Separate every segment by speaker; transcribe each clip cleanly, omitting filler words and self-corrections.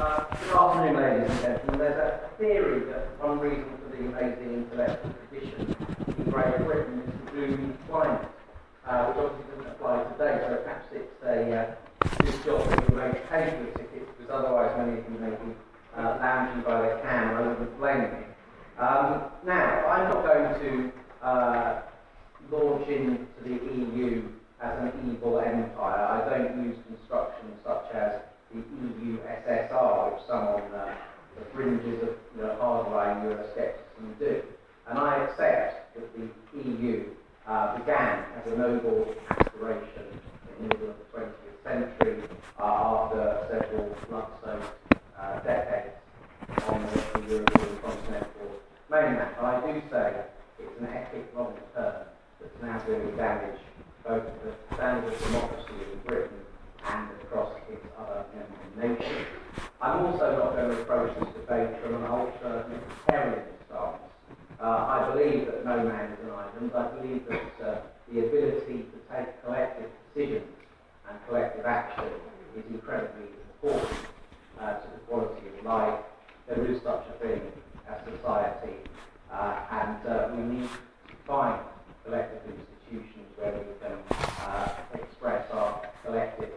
Speaker 1: Good afternoon, ladies and gentlemen. There's a theory that one reason for the amazing intellectual tradition in Great Britain is the gloomy climate, which obviously doesn't apply today, so perhaps it's a good job that you make pay for the tickets, because otherwise many of you may be lounging by their can, and I wouldn't blame you. Now, I'm not going to launch into the EU as an evil empire. I don't use constructions such as the EU SSR, which some on the fringes of hardline Euroscepticism do. And I accept that the EU began as a noble aspiration in the middle of the 20th century after several blood-soaked decades on the European continental mainland. But I do say it's an epic long term that's now doing damage both to the standard of democracy in Britain and across its other member nations. I'm also not going to approach this debate from an ultra-libertarian stance. I believe that no man is an island. I believe that the ability to take collective decisions and collective action is incredibly important to the quality of life. There is such a thing as society, and we need to find collective institutions where we can express our collective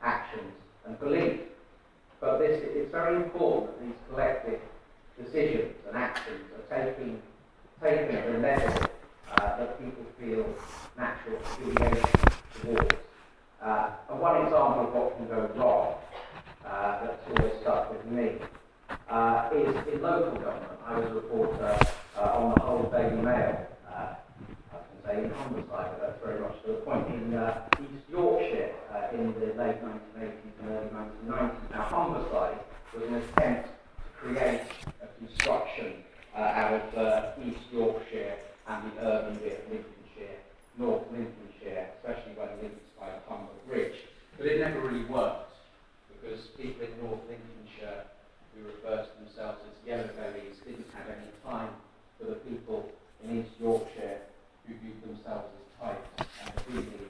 Speaker 1: actions and beliefs. But it's very important that these collective decisions and actions are taken at a level that people feel natural affiliation towards. And one example of what can go wrong that's always stuck with me is in local government. I was a reporter on the whole Daily Mail. In Humberside, but that's very much to the point, in East Yorkshire in the late 1980s and early 1990s. Now, Humberside was an attempt to create a construction out of East Yorkshire and the urban bit of Lincolnshire, North Lincolnshire, especially when linked by the Humber Bridge. But it never really worked, because people in North Lincolnshire, who refer to themselves as yellow bellies, didn't have any time for the people in East Yorkshire who viewed themselves as tight and feeling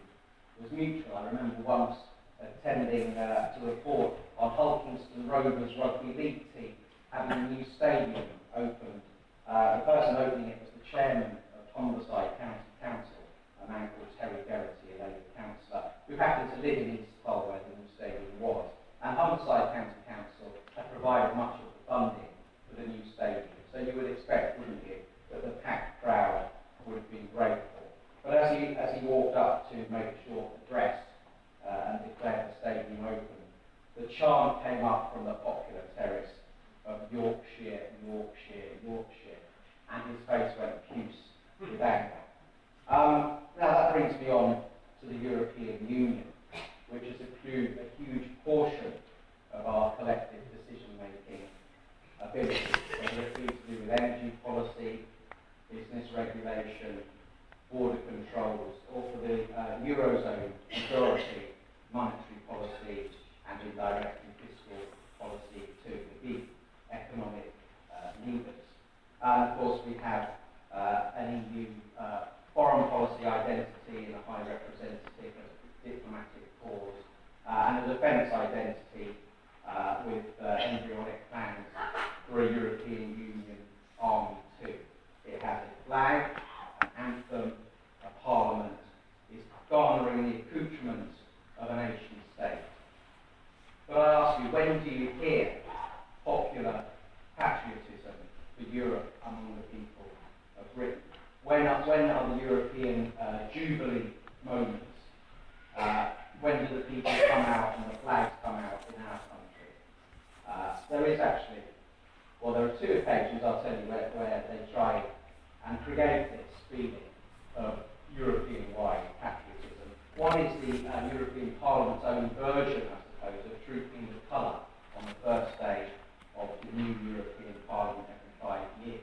Speaker 1: was mutual. I remember once attending to report on Hulkingston Rovers rugby league team having a new stadium opened. The person opening it was the chairman of Humberside County Council, a man called Terry Geraghty, a Labour councillor, who happened to live in East Hull where the new stadium was. And Humberside County Council had provided much of the funding for the new stadium. So you would expect, wouldn't you, that the packed crowd would have been grateful. But as he walked up to make a short address and declared the stadium open, the chant came up from the popular terrace of Yorkshire, Yorkshire, Yorkshire, and his face went puce with anger. Now that brings me on to the European Union, which has accrued a huge portion of our collective decision-making ability, whether it be to do with energy policy, business regulation, border controls, or for the Eurozone majority, monetary policy, and indirectly fiscal policy too, the big economic levers. And of course we have an EU foreign policy identity and a high representative diplomatic cause, and a defence identity with embryonic plans for a European Union army too. It has a flag, an anthem, a parliament, is garnering the accoutrements of a nation state. But I ask you, when do you hear popular patriotism for Europe among the people of Britain? When are the European Jubilee moments? When do the people come out and the flags come out in our country? There is actually, well, there are two occasions, I'll tell you, where they try and create this feeling of European-wide patriotism. One is the European Parliament's own version, I suppose, of trooping the colour on the first day of the new European Parliament every 5 years.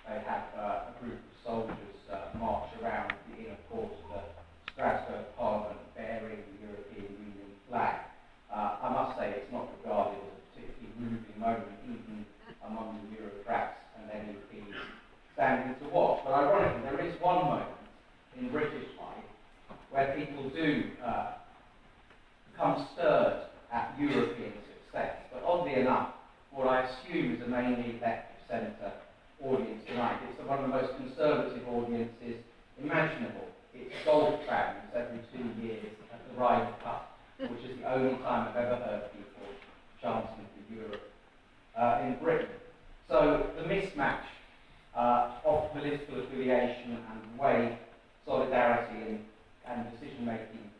Speaker 1: They have a group of soldiers march around the inner court of the Strasbourg Parliament bearing the European Union flag. I must say it's not regarded as a particularly moving moment, even among the bureaucrats and MEPs standing to watch. But ironically, I've ever heard people chanting for Europe in Britain. So the mismatch of political affiliation and way solidarity and decision-making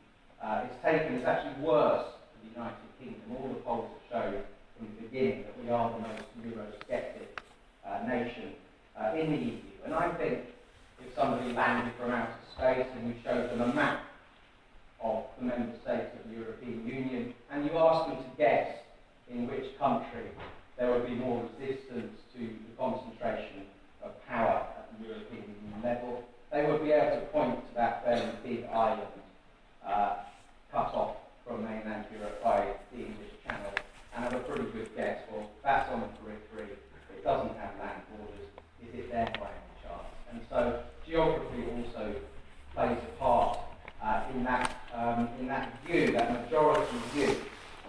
Speaker 1: is taken is actually worse for the United Kingdom. All the polls have shown from the beginning that we are the most Eurosceptic nation in the EU. And I think if somebody landed from outer space and you showed them a map of the member states of the European Union and you asked them to guess in which country there would be more resistance to the concentration of power at the European Union level, they would be able to point to that very big island cut off from mainland Europe by the English Channel and have a pretty good guess. Well, that's on the periphery, it doesn't have land borders, is it there by any chance? And so geography also plays a part in that view, that majority view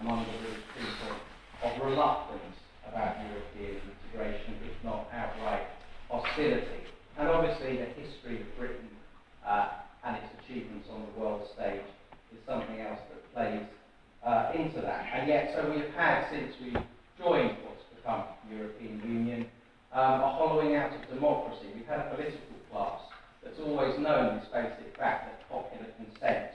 Speaker 1: among the British people of reluctance about European integration, if not outright hostility. And obviously the history of Britain and its achievements on the world stage is something else that plays into that. And yet, so we've had, since we joined what's become the European Union, a hollowing out of democracy. We've had a political class that's always known this basic fact that popular consent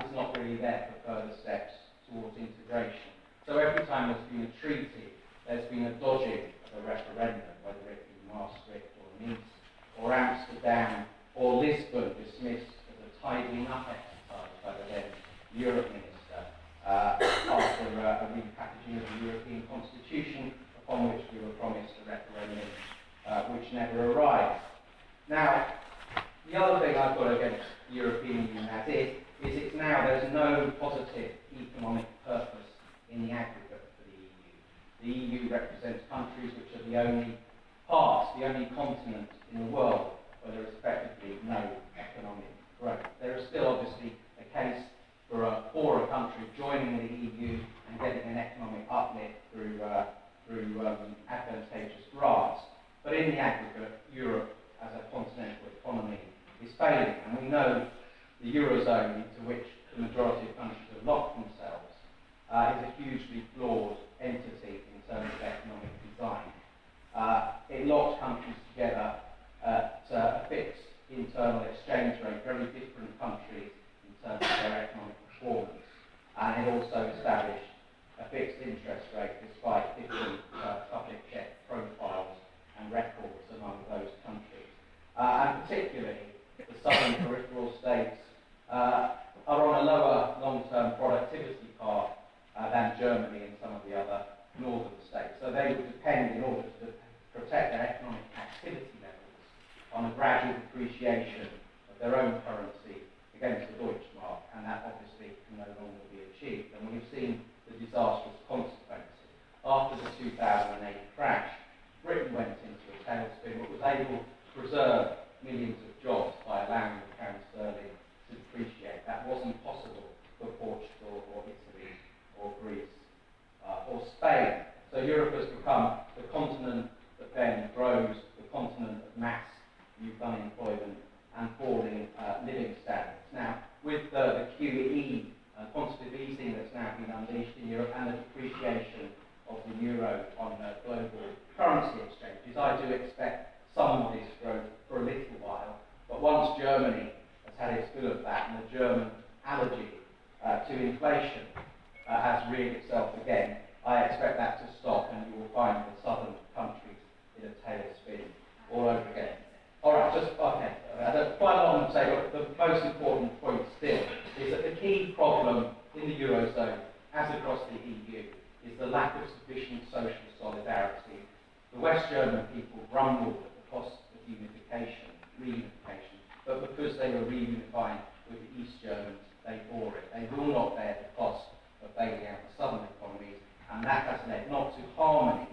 Speaker 1: is not really there for further steps towards integration. So every time there's been a treaty, there's been a dodging of a referendum, whether it be Maastricht or Nice or Amsterdam or Lisbon, dismissed as a tidying up exercise by the then Europe Minister after a repackaging of the European Constitution, upon which we were promised a referendum which never arrived. Now, the other thing I've got against the European Union as is it's now there's no positive economic purpose in the aggregate for the EU. The EU represents countries which are the only parts, the only continent in the world where there is effectively no economic growth. There is still obviously a case for a poorer country joining the EU and getting an economic uplift through advantageous grants. But in the aggregate, Europe as a continental economy is failing, and we know the Eurozone, into which the majority of countries have locked themselves, is a hugely flawed entity in terms of economic design. It locks countries together at a fixed internal exchange rate, very different countries in terms of their economic performance, and it also established a fixed interest rate despite different public debt profiles and records among those countries. And particularly, the southern peripheral states are on a lower long-term productivity path than Germany and some of the other northern states. So they would depend, in order to protect their economic activity levels, on a gradual depreciation of their own currency against the Deutschmark, and that obviously can no longer be achieved. And we've seen the disastrous consequences. After the 2008 crash, Britain went into a tailspin, but was able to preserve millions of jobs by allowing the pound sterling to depreciate. That wasn't possible for Portugal or Italy or Greece or Spain. So Europe has become the continent that then grows, the continent of mass youth unemployment and falling living standards. Now, with the QE, quantitative easing that's now been unleashed in Europe, and the depreciation of the euro on global currency exchanges, I do expect some modest growth for a little while. But once Germany has had its fill of that, and the German allergy to inflation has reared itself again, I expect that to stop, and you will find the southern countries in a tailspin all over again. All right, okay. I don't quite a lot to say, but the most important point still is that the key problem in the Eurozone, as across the EU, is the lack of sufficient social solidarity. The West German people grumbled at the cost of reunification, but because they were reunifying with the East Germans, they bore it. They will not bear the cost of bailing out the southern economies, and that has led not to harmony